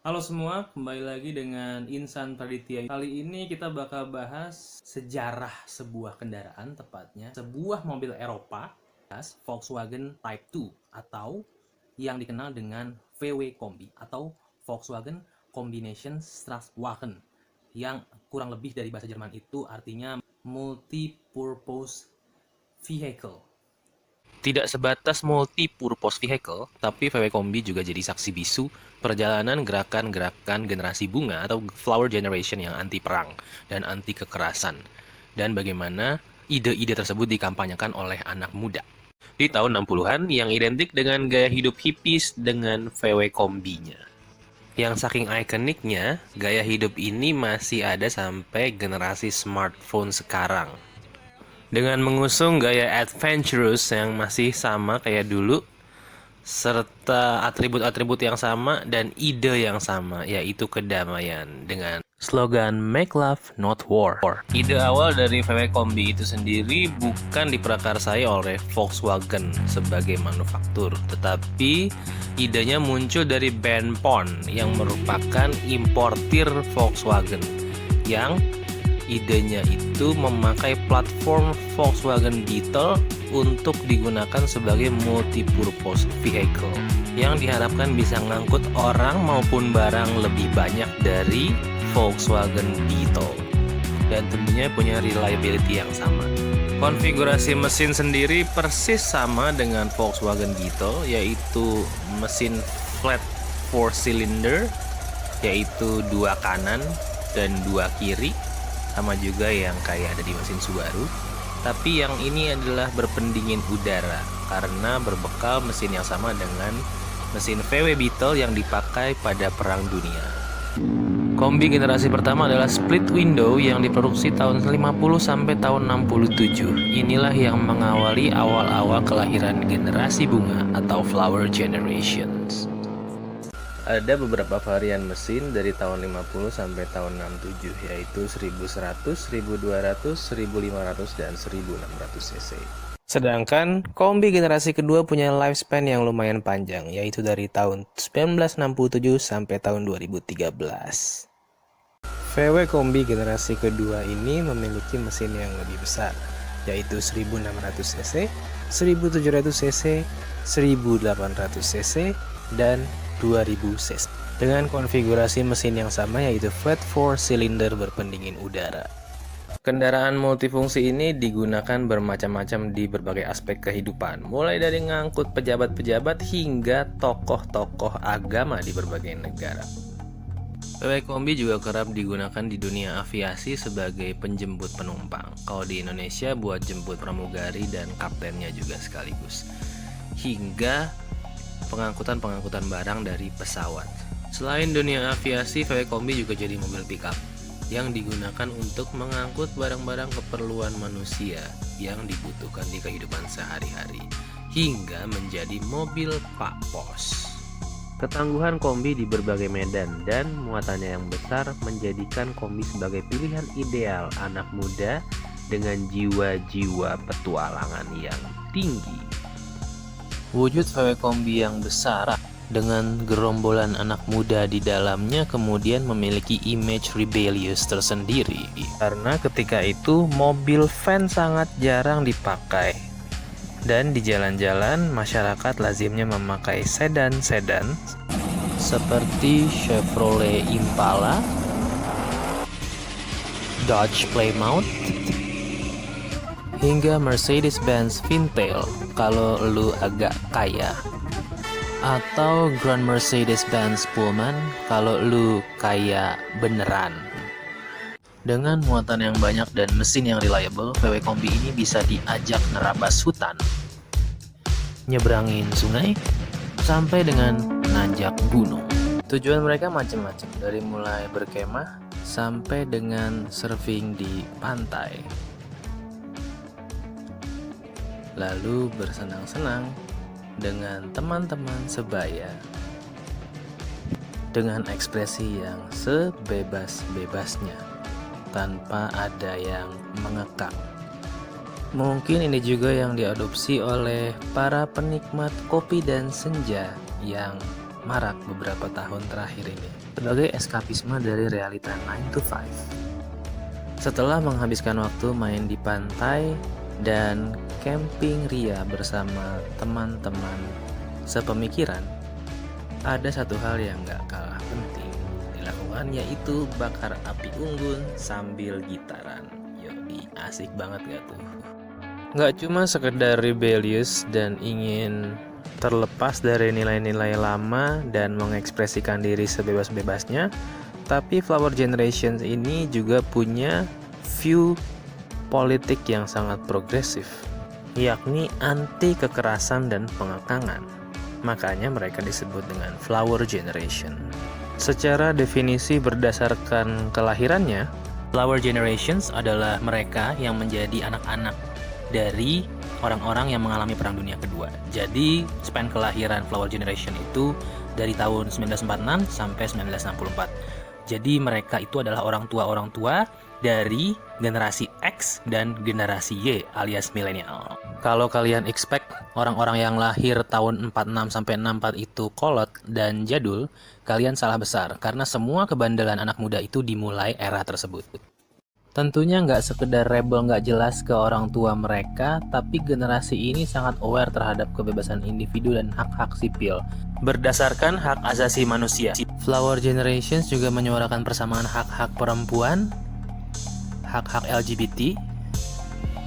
Halo semua, kembali lagi dengan Insan Praditya. Kali ini kita bakal bahas sejarah sebuah kendaraan, tepatnya sebuah mobil Eropa, Volkswagen Type 2 atau yang dikenal dengan VW Kombi atau Volkswagen Combination Straßenwagen, yang kurang lebih dari bahasa Jerman itu artinya multi-purpose vehicle. Tidak sebatas multi-purpose vehicle, tapi VW Kombi juga jadi saksi bisu perjalanan gerakan-gerakan generasi bunga atau flower generation yang anti perang dan anti kekerasan, dan bagaimana ide-ide tersebut dikampanyekan oleh anak muda di tahun 60-an yang identik dengan gaya hidup hippies dengan VW Kombinya. Yang saking ikoniknya, gaya hidup ini masih ada sampai generasi smartphone sekarang. Dengan mengusung gaya adventurous yang masih sama kayak dulu, serta atribut-atribut yang sama dan ide yang sama, yaitu kedamaian dengan slogan Make Love Not War. Ide awal dari VW Kombi itu sendiri bukan diprakarsai oleh Volkswagen sebagai manufaktur, tetapi idenya muncul dari Ben Pon yang merupakan importir Volkswagen, yang idenya itu memakai platform Volkswagen Beetle untuk digunakan sebagai multi-purpose vehicle yang diharapkan bisa ngangkut orang maupun barang lebih banyak dari Volkswagen Beetle, dan tentunya punya reliability yang sama. Konfigurasi mesin sendiri persis sama dengan Volkswagen Beetle, yaitu mesin flat 4 cylinder, yaitu 2 kanan dan 2 kiri, sama juga yang kayak ada di mesin Subaru, tapi yang ini adalah berpendingin udara karena berbekal mesin yang sama dengan mesin VW Beetle yang dipakai pada Perang Dunia. Kombi generasi pertama adalah split window yang diproduksi tahun 50 sampai tahun 67. Inilah yang mengawali awal-awal kelahiran generasi bunga atau flower generations. Ada beberapa varian mesin dari tahun 50 sampai tahun 67, yaitu 1100, 1200, 1500, dan 1600 cc. Sedangkan Kombi generasi kedua punya lifespan yang lumayan panjang, yaitu dari tahun 1967 sampai tahun 2013. VW Kombi generasi kedua ini memiliki mesin yang lebih besar, yaitu 1600 cc, 1700 cc, 1800 cc, dan 2000 cc dengan konfigurasi mesin yang sama, yaitu flat 4 cylinder berpendingin udara. Kendaraan multifungsi ini digunakan bermacam-macam di berbagai aspek kehidupan, mulai dari ngangkut pejabat-pejabat hingga tokoh-tokoh agama di berbagai negara. VW Kombi juga kerap digunakan di dunia aviasi sebagai penjemput penumpang. Kalau di Indonesia buat jemput pramugari dan kaptennya juga sekaligus, hingga pengangkutan barang dari pesawat. Selain dunia aviasi, VW Kombi juga jadi mobil pickup yang digunakan untuk mengangkut barang-barang keperluan manusia yang dibutuhkan di kehidupan sehari-hari, hingga menjadi mobil pak pos. Ketangguhan Kombi di berbagai medan dan muatannya yang besar menjadikan Kombi sebagai pilihan ideal anak muda dengan jiwa-jiwa petualangan yang tinggi. Wujud VW Kombi yang besar dengan gerombolan anak muda di dalamnya kemudian memiliki image rebellious tersendiri, karena ketika itu mobil van sangat jarang dipakai, dan di jalan-jalan masyarakat lazimnya memakai sedan-sedan seperti Chevrolet Impala, Dodge Plymouth, hingga Mercedes-Benz Vintail kalau lu agak kaya, atau Grand Mercedes-Benz Pullman kalau lu kaya beneran. Dengan muatan yang banyak dan mesin yang reliable, VW Kombi ini bisa diajak nerabas hutan, nyebrangin sungai, sampai dengan nanjak gunung. Tujuan mereka macam-macam, dari mulai berkemah sampai dengan surfing di pantai, lalu bersenang-senang dengan teman-teman sebaya dengan ekspresi yang sebebas-bebasnya tanpa ada yang mengekang. Mungkin ini juga yang diadopsi oleh para penikmat kopi dan senja yang marak beberapa tahun terakhir ini. sebagai eskapisme dari realita 9 to 5. Setelah menghabiskan waktu main di pantai dan camping ria bersama teman-teman sepemikiran, ada satu hal yang gak kalah penting dilakukan, yaitu bakar api unggun sambil gitaran. Yoi, asik banget gak tuh? Gak cuma sekedar rebellious dan ingin terlepas dari nilai-nilai lama dan mengekspresikan diri sebebas-bebasnya, tapi Flower Generation ini juga punya view politik yang sangat progresif, yakni anti kekerasan dan pengekangan. Makanya mereka disebut dengan Flower Generation. Secara definisi berdasarkan kelahirannya, Flower Generations adalah mereka yang menjadi anak-anak dari orang-orang yang mengalami Perang Dunia Kedua. Jadi, span kelahiran Flower Generation itu dari tahun 1946 sampai 1964. Jadi, mereka itu adalah orang tua dari generasi X dan generasi Y alias milenial. Kalau kalian expect orang-orang yang lahir tahun 46 sampai 64 itu kolot dan jadul, kalian salah besar karena semua kebandelan anak muda itu dimulai era tersebut. Tentunya nggak sekedar rebel nggak jelas ke orang tua mereka, tapi generasi ini sangat aware terhadap kebebasan individu dan hak-hak sipil berdasarkan hak asasi manusia. Flower Generations juga menyuarakan persamaan hak-hak perempuan, hak-hak LGBT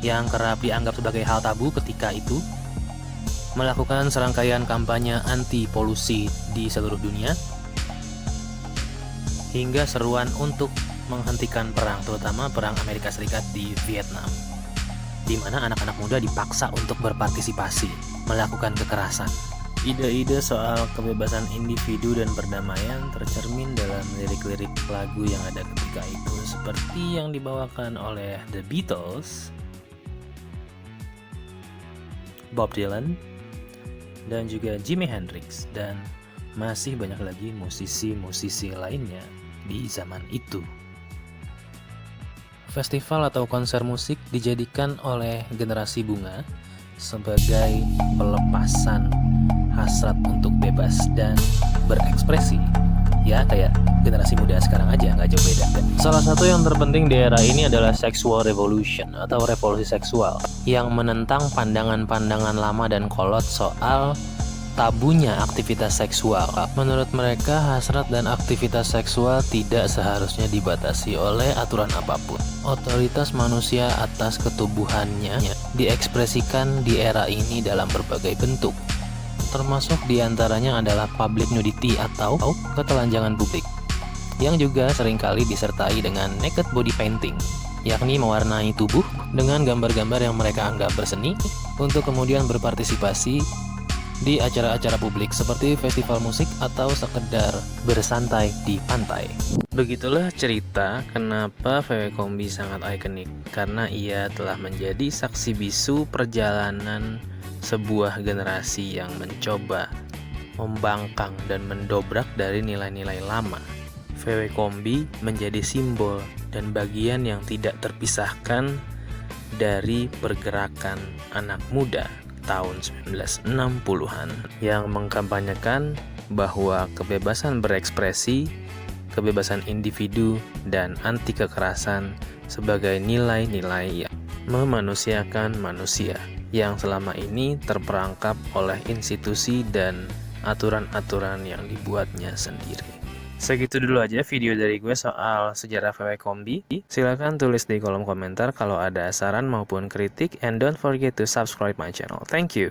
yang kerap dianggap sebagai hal tabu ketika itu, melakukan serangkaian kampanye anti polusi di seluruh dunia, hingga seruan untuk menghentikan perang, terutama perang Amerika Serikat di Vietnam, di mana anak-anak muda dipaksa untuk berpartisipasi, melakukan kekerasan. Ide-ide soal kebebasan individu dan perdamaian tercermin dalam lirik-lirik lagu yang ada ketika itu, seperti yang dibawakan oleh The Beatles, Bob Dylan, dan juga Jimi Hendrix, dan masih banyak lagi musisi-musisi lainnya di zaman itu. Festival atau konser musik dijadikan oleh generasi bunga sebagai pelepasan hasrat untuk bebas dan berekspresi. Ya, kayak generasi muda sekarang aja, nggak jauh beda. Salah satu yang terpenting di era ini adalah sexual revolution atau revolusi seksual yang menentang pandangan-pandangan lama dan kolot soal tabunya aktivitas seksual. Menurut mereka, hasrat dan aktivitas seksual tidak seharusnya dibatasi oleh aturan apapun. Otoritas manusia atas ketubuhannya diekspresikan di era ini dalam berbagai bentuk, termasuk diantaranya adalah public nudity atau ketelanjangan publik, yang juga seringkali disertai dengan naked body painting, yakni mewarnai tubuh dengan gambar-gambar yang mereka anggap berseni untuk kemudian berpartisipasi di acara-acara publik seperti festival musik atau sekedar bersantai di pantai. Begitulah cerita kenapa VW Kombi sangat ikonik, karena ia telah menjadi saksi bisu perjalanan sebuah generasi yang mencoba membangkang dan mendobrak dari nilai-nilai lama. VW Kombi menjadi simbol dan bagian yang tidak terpisahkan dari pergerakan anak muda tahun 1960-an yang mengkampanyekan bahwa kebebasan berekspresi, kebebasan individu, dan anti kekerasan sebagai nilai-nilai yang memanusiakan manusia yang selama ini terperangkap oleh institusi dan aturan-aturan yang dibuatnya sendiri. Segitu dulu aja video dari gue soal sejarah VW Kombi. Silahkan tulis di kolom komentar kalau ada saran maupun kritik, and don't forget to subscribe my channel. Thank you.